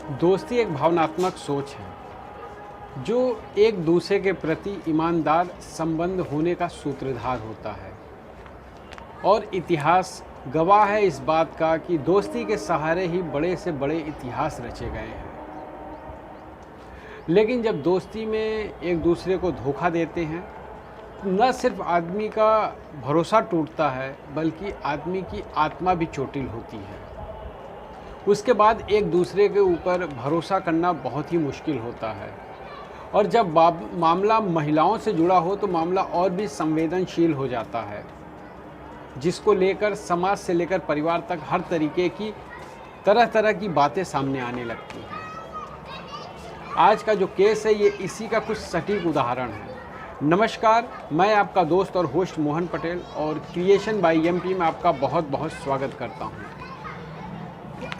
दोस्ती एक भावनात्मक सोच है जो एक दूसरे के प्रति ईमानदार संबंध होने का सूत्रधार होता है। और इतिहास गवाह है इस बात का कि दोस्ती के सहारे ही बड़े से बड़े इतिहास रचे गए हैं। लेकिन जब दोस्ती में एक दूसरे को धोखा देते हैं, न सिर्फ आदमी का भरोसा टूटता है बल्कि आदमी की आत्मा भी चोटिल होती है। उसके बाद एक दूसरे के ऊपर भरोसा करना बहुत ही मुश्किल होता है। और जब मामला महिलाओं से जुड़ा हो तो मामला और भी संवेदनशील हो जाता है, जिसको लेकर समाज से लेकर परिवार तक हर तरीके की तरह तरह की बातें सामने आने लगती हैं। आज का जो केस है ये इसी का कुछ सटीक उदाहरण है। नमस्कार, मैं आपका दोस्त और होस्ट मोहन पटेल और क्रिएशन बाय एमपी में आपका बहुत बहुत स्वागत करता हूं।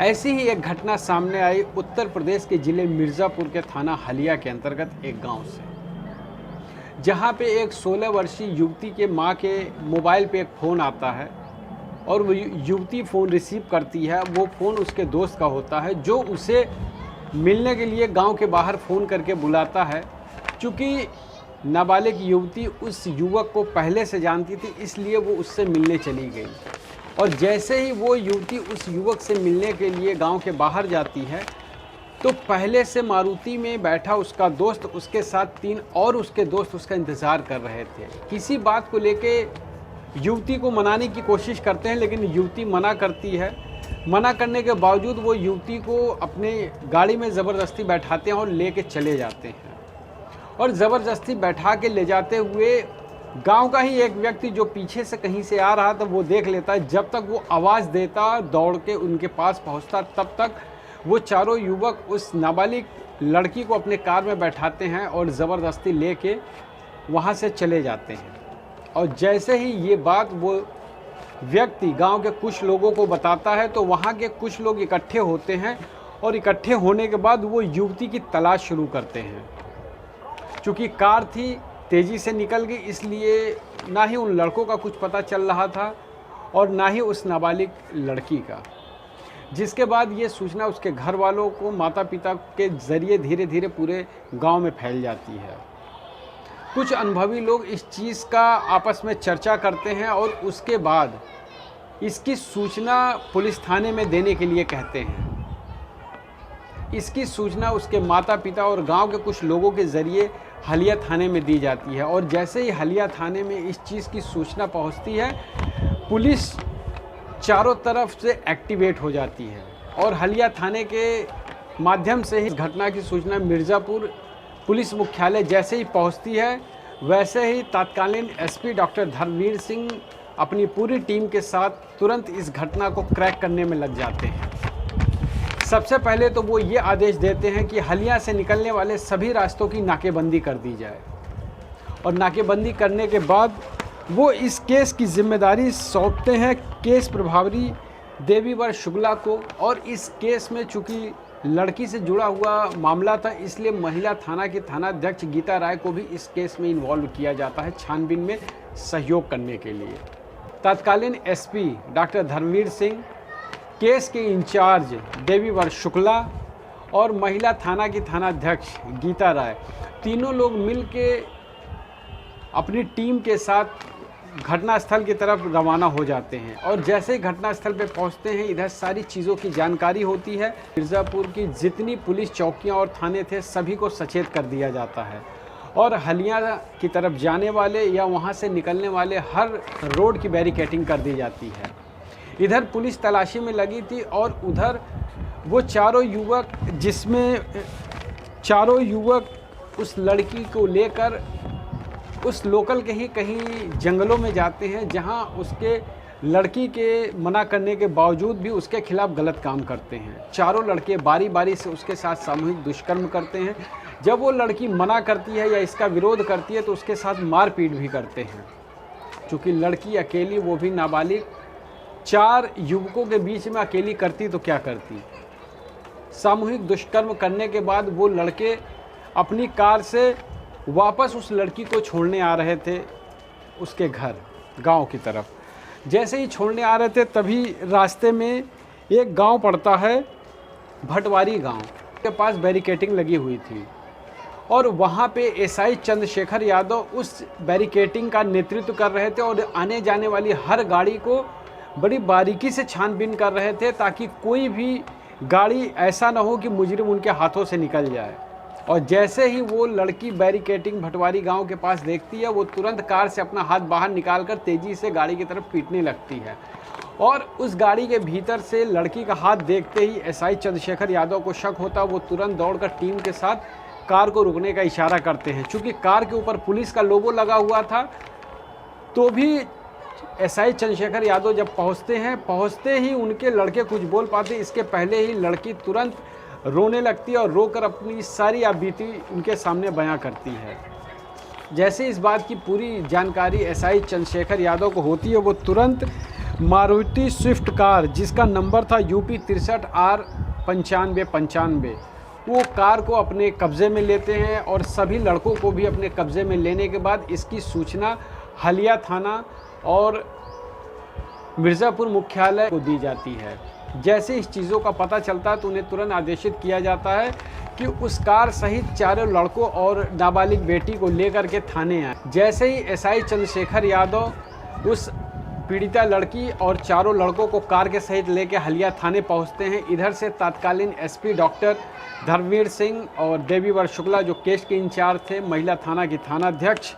ऐसी ही एक घटना सामने आई उत्तर प्रदेश के ज़िले मिर्ज़ापुर के थाना हलिया के अंतर्गत एक गांव से, जहां पे एक 16 वर्षीय युवती के मां के मोबाइल पे एक फ़ोन आता है और वो युवती फ़ोन रिसीव करती है। वो फ़ोन उसके दोस्त का होता है जो उसे मिलने के लिए गांव के बाहर फ़ोन करके बुलाता है। चूँकि नाबालिग युवती उस युवक को पहले से जानती थी, इसलिए वो उससे मिलने चली गई। और जैसे ही वो युवती उस युवक से मिलने के लिए गांव के बाहर जाती है तो पहले से मारुति में बैठा उसका दोस्त, उसके साथ 3 और उसके दोस्त उसका इंतज़ार कर रहे थे। किसी बात को लेके युवती को मनाने की कोशिश करते हैं, लेकिन युवती मना करती है। मना करने के बावजूद वो युवती को अपने गाड़ी में ज़बरदस्ती बैठाते हैं और लेके चले जाते हैं। और ज़बरदस्ती बैठा के ले जाते हुए गांव का ही एक व्यक्ति जो पीछे से कहीं से आ रहा था वो देख लेता है। जब तक वो आवाज़ देता, दौड़ के उनके पास पहुंचता, तब तक वो चारों युवक उस नाबालिग लड़की को अपने कार में बैठाते हैं और ज़बरदस्ती लेके वहां से चले जाते हैं। और जैसे ही ये बात वो व्यक्ति गांव के कुछ लोगों को बताता है तो वहां के कुछ लोग इकट्ठे होते हैं और इकट्ठे होने के बाद वो युवती की तलाश शुरू करते हैं। चूँकि कार थी, तेज़ी से निकल गई, इसलिए ना ही उन लड़कों का कुछ पता चल रहा था और ना ही उस नाबालिग लड़की का। जिसके बाद ये सूचना उसके घर वालों को, माता पिता के ज़रिए धीरे धीरे पूरे गांव में फैल जाती है। कुछ अनुभवी लोग इस चीज़ का आपस में चर्चा करते हैं और उसके बाद इसकी सूचना पुलिस थाने में देने के लिए कहते हैं। इसकी सूचना उसके माता पिता और गांव के कुछ लोगों के ज़रिए हलिया थाने में दी जाती है। और जैसे ही हलिया थाने में इस चीज़ की सूचना पहुंचती है, पुलिस चारों तरफ से एक्टिवेट हो जाती है। और हलिया थाने के माध्यम से ही इस घटना की सूचना मिर्ज़ापुर पुलिस मुख्यालय जैसे ही पहुंचती है, वैसे ही तत्कालीन एसपी डॉक्टर धर्मवीर सिंह अपनी पूरी टीम के साथ तुरंत इस घटना को क्रैक करने में लग जाते हैं। सबसे पहले तो वो ये आदेश देते हैं कि हलिया से निकलने वाले सभी रास्तों की नाकेबंदी कर दी जाए। और नाकेबंदी करने के बाद वो इस केस की जिम्मेदारी सौंपते हैं केस प्रभारी देवीवर शुक्ला को। और इस केस में चूँकि लड़की से जुड़ा हुआ मामला था, इसलिए महिला थाना की थानाध्यक्ष गीता राय को भी इस केस में इन्वॉल्व किया जाता है छानबीन में सहयोग करने के लिए। तत्कालीन SP doctor Dharamvir Singh, case के इंचार्ज देवीवर शुक्ला और महिला थाना की थानाध्यक्ष गीता राय, तीनों लोग मिल के अपनी टीम के साथ घटनास्थल की तरफ रवाना हो जाते हैं। और जैसे ही घटनास्थल पे पहुंचते हैं, इधर सारी चीज़ों की जानकारी होती है। मिर्ज़ापुर की जितनी पुलिस चौकियां और थाने थे सभी को सचेत कर दिया जाता है और हलिया की तरफ जाने वाले या वहां से निकलने वाले हर रोड की बैरिकेडिंग कर दी जाती है। इधर पुलिस तलाशी में लगी थी और उधर वो चारों युवक, जिसमें चारों युवक उस लड़की को लेकर उस लोकल के ही कहीं जंगलों में जाते हैं, जहां उसके लड़की के मना करने के बावजूद भी उसके खिलाफ गलत काम करते हैं। चारों लड़के बारी बारी से उसके साथ सामूहिक दुष्कर्म करते हैं। जब वो लड़की मना करती है या इसका विरोध करती है तो उसके साथ मारपीट भी करते हैं। चूँकि लड़की अकेली, वो भी नाबालिग, 4 युवकों के बीच में अकेली करती तो क्या करती। सामूहिक दुष्कर्म करने के बाद वो लड़के अपनी कार से वापस उस लड़की को छोड़ने आ रहे थे उसके घर गांव की तरफ। जैसे ही छोड़ने आ रहे थे तभी रास्ते में एक गांव पड़ता है, भटवारी गांव। के पास बैरिकेटिंग लगी हुई थी और वहाँ पे एसआई चंद्रशेखर यादव उस बैरिकेटिंग का नेतृत्व कर रहे थे और आने जाने वाली हर गाड़ी को बड़ी बारीकी से छानबीन कर रहे थे ताकि कोई भी गाड़ी ऐसा ना हो कि मुजरिम उनके हाथों से निकल जाए। और जैसे ही वो लड़की बैरिकेटिंग भटवारी गांव के पास देखती है, वो तुरंत कार से अपना हाथ बाहर निकालकर तेज़ी से गाड़ी की तरफ पीटने लगती है और उस गाड़ी के भीतर से लड़की का हाथ देखते ही एसआई चंद्रशेखर यादव को शक होता, वो तुरंत दौड़कर टीम के साथ कार को रुकने का इशारा करते हैं। चूँकि कार के ऊपर पुलिस का लोगो लगा हुआ था, तो भी एसआई चंद्रशेखर यादव जब पहुंचते ही उनके लड़के कुछ बोल पाते, इसके पहले ही लड़की तुरंत रोने लगती है और रोकर अपनी सारी आपबीती उनके सामने बयां करती है। जैसे इस बात की पूरी जानकारी एसआई चंद्रशेखर यादव को होती है, वो तुरंत मारुति स्विफ्ट कार जिसका नंबर था UP 63R 9595, वो कार को अपने कब्ज़े में लेते हैं और सभी लड़कों को भी अपने कब्ज़े में लेने के बाद इसकी सूचना हलिया थाना और मिर्ज़ापुर मुख्यालय को दी जाती है। जैसे इस चीज़ों का पता चलता है तो उन्हें तुरंत आदेशित किया जाता है कि उस कार सहित चारों लड़कों और नाबालिग बेटी को लेकर के थाने आए। जैसे ही एसआई चंद्रशेखर यादव उस पीड़िता लड़की और चारों लड़कों को कार के सहित लेकर हलिया थाने पहुंचते हैं, इधर से तत्कालीन एसपी डॉक्टर धर्मवीर सिंह और देवीवर शुक्ला जो केस के इंचार्ज थे, महिला थाना की थानाध्यक्ष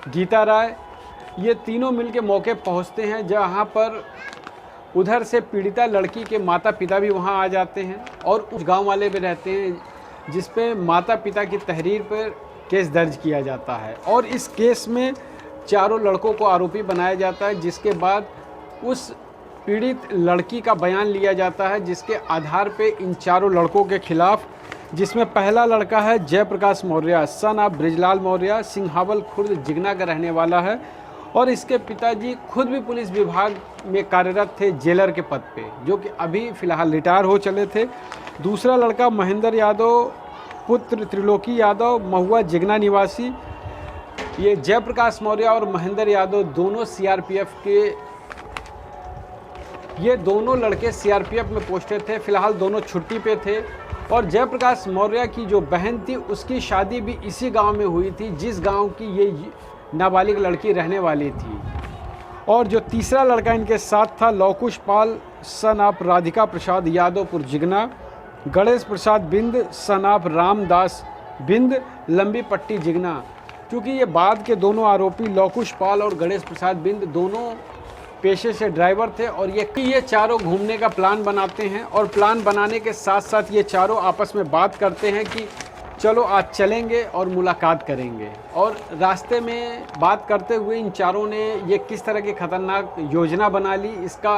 गीता राय, ये तीनों मिलकर मौके पहुंचते हैं, जहां पर उधर से पीड़िता लड़की के माता पिता भी वहां आ जाते हैं और उस गांव वाले भी रहते हैं जिस पे माता पिता की तहरीर पर केस दर्ज किया जाता है और इस केस में चारों लड़कों को आरोपी बनाया जाता है, जिसके बाद उस पीड़ित लड़की का बयान लिया जाता है, जिसके आधार पे इन चारों लड़कों के खिलाफ, जिसमें पहला लड़का है जयप्रकाश मौर्य सन ऑफ ब्रिजलाल मौर्य, सिंहावल खुर्द जिगना का रहने वाला है और इसके पिताजी खुद भी पुलिस विभाग में कार्यरत थे जेलर के पद पे, जो कि अभी फ़िलहाल रिटायर हो चले थे। दूसरा लड़का महेंद्र यादव पुत्र त्रिलोकी यादव, महुआ जिगना निवासी। ये जयप्रकाश मौर्य और महेंद्र यादव दोनों सीआरपीएफ के, ये दोनों लड़के सीआरपीएफ में पोस्टेड थे, फिलहाल दोनों छुट्टी पे थे। और जयप्रकाश मौर्य की जो बहन थी उसकी शादी भी इसी गांव में हुई थी जिस गांव की ये नाबालिग लड़की रहने वाली थी। और जो तीसरा लड़का इनके साथ था Laukush Pal son of Radhika Prasad Yadavpur Jigna, Ganesh Prasad Bind son of Ramdas Bind Lambi Patti Jigna. क्योंकि ये बाद के दोनों आरोपी लौकुश पाल और गणेश प्रसाद बिंद दोनों पेशे से ड्राइवर थे और ये चारों घूमने का प्लान बनाते हैं और प्लान बनाने के साथ साथ ये चारों आपस में बात करते हैं कि चलो आज चलेंगे और मुलाकात करेंगे। और रास्ते में बात करते हुए इन चारों ने ये किस तरह की खतरनाक योजना बना ली, इसका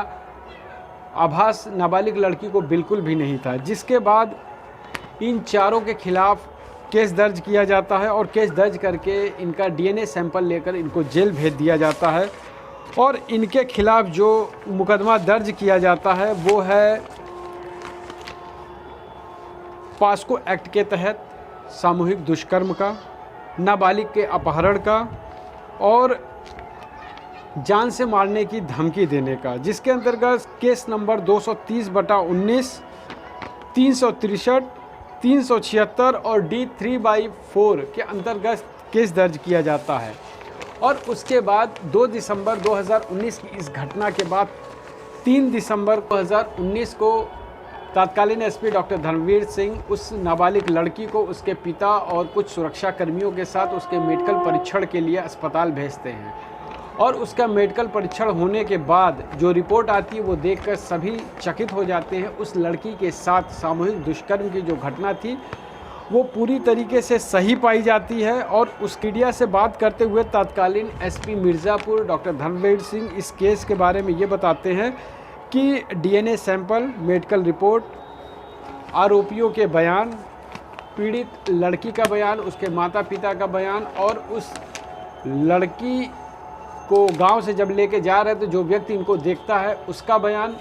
आभास नाबालिग लड़की को बिल्कुल भी नहीं था। जिसके बाद इन चारों के खिलाफ केस दर्ज किया जाता है और केस दर्ज करके इनका डीएनए सैंपल लेकर इनको जेल भेज दिया जाता है। और इनके खिलाफ जो मुकदमा दर्ज किया जाता है वो है पास्को एक्ट के तहत सामूहिक दुष्कर्म का, नाबालिग के अपहरण का और जान से मारने की धमकी देने का, जिसके अंतर्गत केस नंबर 230/19, 363, 376 और D3/4 के अंतर्गत केस दर्ज किया जाता है। और उसके बाद 2 दिसंबर 2019 की इस घटना के बाद 3 दिसंबर 2019 को तत्कालीन एसपी डॉक्टर धर्मवीर सिंह उस नाबालिग लड़की को उसके पिता और कुछ सुरक्षा कर्मियों के साथ उसके मेडिकल परीक्षण के लिए अस्पताल भेजते हैं। और उसका मेडिकल परीक्षण होने के बाद जो रिपोर्ट आती है वो देखकर सभी चकित हो जाते हैं। उस लड़की के साथ सामूहिक दुष्कर्म की जो घटना थी वो पूरी तरीके से सही पाई जाती है। और उस मीडिया से बात करते हुए तत्कालीन एसपी मिर्ज़ापुर डॉक्टर धर्मवीर सिंह इस केस के बारे में ये बताते हैं कि डीएनए सैंपल, मेडिकल रिपोर्ट, आरोपियों के बयान, पीड़ित लड़की का बयान, उसके माता पिता का बयान और उस लड़की को गांव से जब लेके जा रहे थे जो व्यक्ति इनको देखता है उसका बयान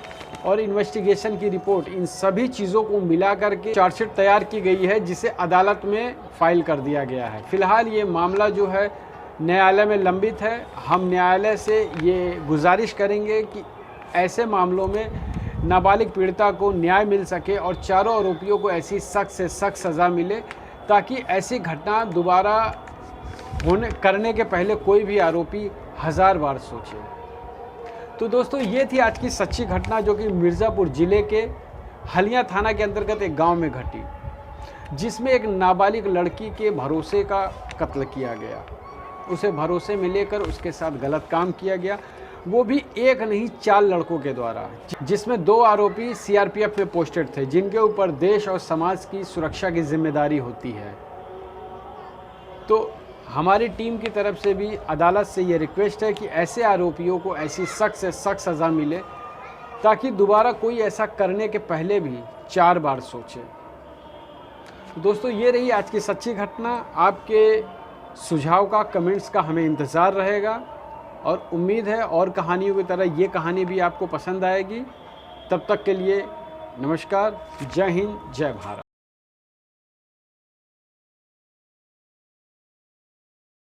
और इन्वेस्टिगेशन की रिपोर्ट, इन सभी चीज़ों को मिला करके चार्जशीट तैयार की गई है जिसे अदालत में फाइल कर दिया गया है। फिलहाल ये मामला जो है न्यायालय में लंबित है। हम न्यायालय से ये गुजारिश करेंगे कि ऐसे मामलों में नाबालिग पीड़िता को न्याय मिल सके और चारों आरोपियों को ऐसी सख्त से सख्त सज़ा मिले ताकि ऐसी घटना दोबारा करने के पहले कोई भी आरोपी 1000 बार सोचे। तो दोस्तों, ये थी आज की सच्ची घटना जो कि मिर्ज़ापुर ज़िले के हलिया थाना के अंतर्गत एक गांव में घटी, जिसमें एक नाबालिग लड़की के भरोसे का कत्ल किया गया। उसे भरोसे में लेकर उसके साथ गलत काम किया गया, वो भी एक नहीं 4 लड़कों के द्वारा, जिसमें 2 आरोपी सीआरपीएफ में पोस्टेड थे, जिनके ऊपर देश और समाज की सुरक्षा की जिम्मेदारी होती है। तो हमारी टीम की तरफ से भी अदालत से ये रिक्वेस्ट है कि ऐसे आरोपियों को ऐसी सख्त से सख्त सज़ा मिले ताकि दोबारा कोई ऐसा करने के पहले भी 4 बार सोचे। दोस्तों, ये रही आज की सच्ची घटना। आपके सुझाव का, कमेंट्स का हमें इंतज़ार रहेगा और उम्मीद है और कहानियों की तरह ये कहानी भी आपको पसंद आएगी। तब तक के लिए नमस्कार, जय हिंद, जय भारत।